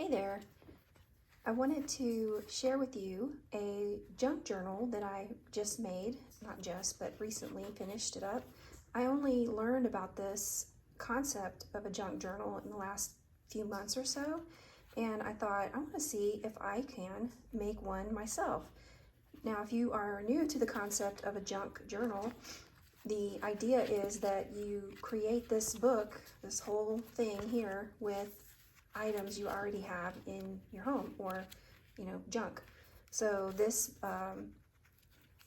Hey there. I wanted to share with you a junk journal that I just made, not just, but recently finished it up. I only learned about this concept of a junk journal in the last few months or so, and I thought I want to see if I can make one myself. Now, if you are new to the concept of a junk journal, the idea is that you create this book, this whole thing here, with items you already have in your home, or junk. So this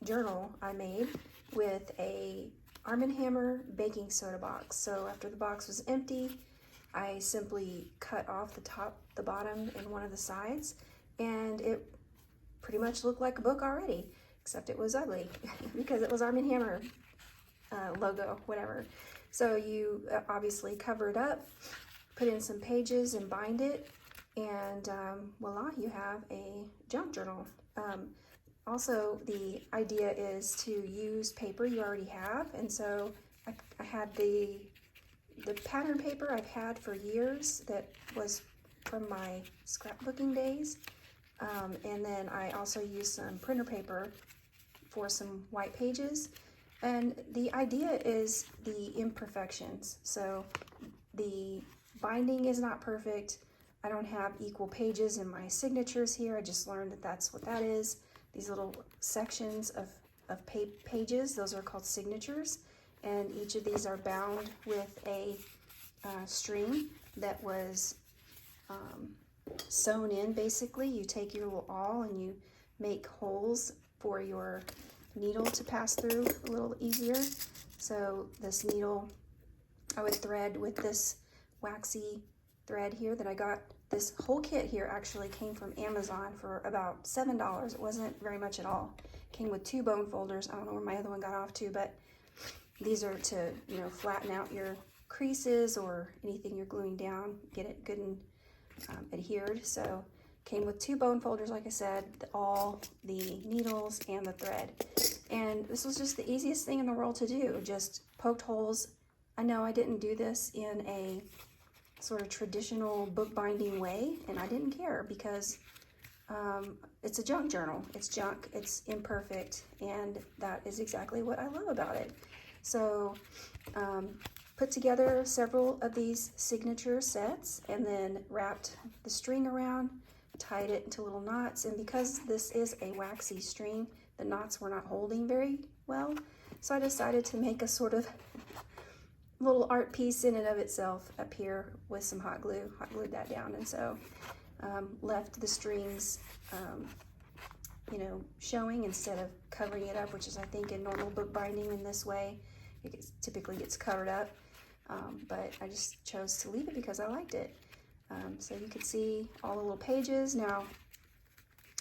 journal I made with a Arm & Hammer baking soda box. So after the box was empty, I simply cut off the top, the bottom, and one of the sides, and it pretty much looked like a book already, except it was ugly because it was Arm & Hammer logo, whatever. So you obviously cover it up, put in some pages and bind it, and voila, you have a junk journal. Also, the idea is to use paper you already have, and so I had the pattern paper I've had for years that was from my scrapbooking days, and then I also used some printer paper for some white pages. And the idea is the imperfections. So the binding is not perfect. I don't have equal pages in my signatures here. I just learned that that's what that is. These little sections of pages, those are called signatures. And each of these are bound with a string that was sewn in, basically. You take your little awl and you make holes for your needle to pass through a little easier. So this needle I would thread with this waxy thread here that I got. This whole kit here actually came from Amazon for about $7. It wasn't very much at all. Came with 2 bone folders. I don't know where my other one got off to, but these are to, flatten out your creases or anything you're gluing down, get it good and adhered. So came with 2 bone folders, like I said, all the needles and the thread. And this was just the easiest thing in the world to do. Just poked holes. I know I didn't do this in a sort of traditional bookbinding way, and I didn't care because it's a junk journal. It's junk, it's imperfect, and that is exactly what I love about it. So put together several of these signature sets and then wrapped the string around, tied it into little knots, and because this is a waxy string, the knots were not holding very well, so I decided to make a sort of little art piece in and of itself up here with some hot glued that down, and so left the strings showing instead of covering it up, which is I think in normal bookbinding in this way it typically gets covered up, but I just chose to leave it because I liked it. So you could see all the little pages. Now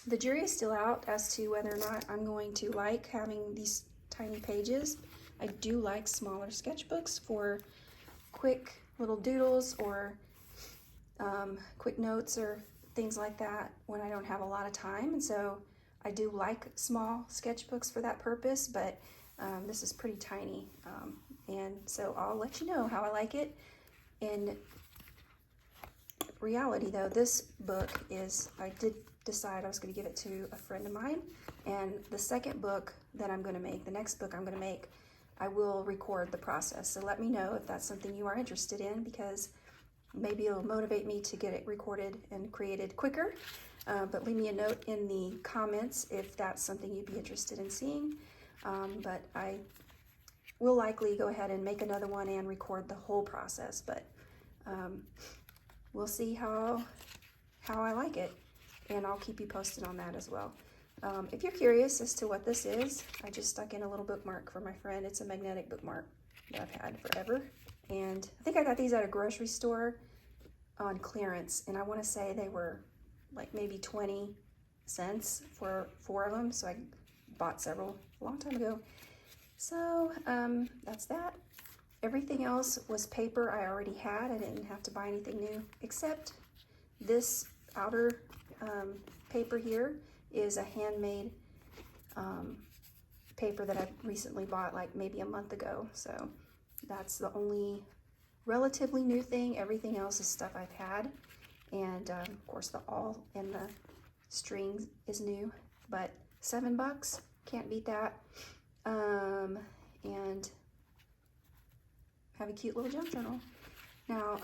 the jury is still out as to whether or not I'm going to like having these tiny pages. I do like smaller sketchbooks for quick little doodles or quick notes or things like that when I don't have a lot of time, and so I do like small sketchbooks for that purpose, but this is pretty tiny, and so I'll let you know how I like it. In reality though, this book is, I did decide I was going to give it to a friend of mine, and the second book that I'm going to make, the next book I'm going to make, I will record the process. So let me know if that's something you are interested in, because maybe it'll motivate me to get it recorded and created quicker. But leave me a note in the comments if that's something you'd be interested in seeing. But I will likely go ahead and make another one and record the whole process, but we'll see how I like it, and I'll keep you posted on that as well. If you're curious as to what this is, I just stuck in a little bookmark for my friend. It's a magnetic bookmark that I've had forever, and I think I got these at a grocery store on clearance, and I want to say they were like maybe 20 cents for 4 of them, so I bought several a long time ago. So that's that. Everything else was paper I already had. I didn't have to buy anything new, except this outer paper here is a handmade paper that I recently bought like maybe a month ago. So that's the only relatively new thing. Everything else is stuff I've had. And of course the awl and the strings is new, but $7, can't beat that. And have a cute little junk journal. Now,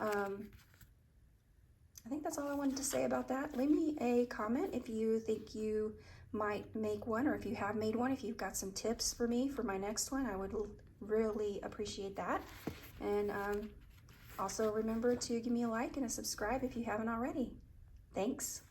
I think that's all I wanted to say about that. Leave me a comment if you think you might make one, or if you have made one, if you've got some tips for me for my next one. I would really appreciate that. And also remember to give me a like and a subscribe if you haven't already. Thanks.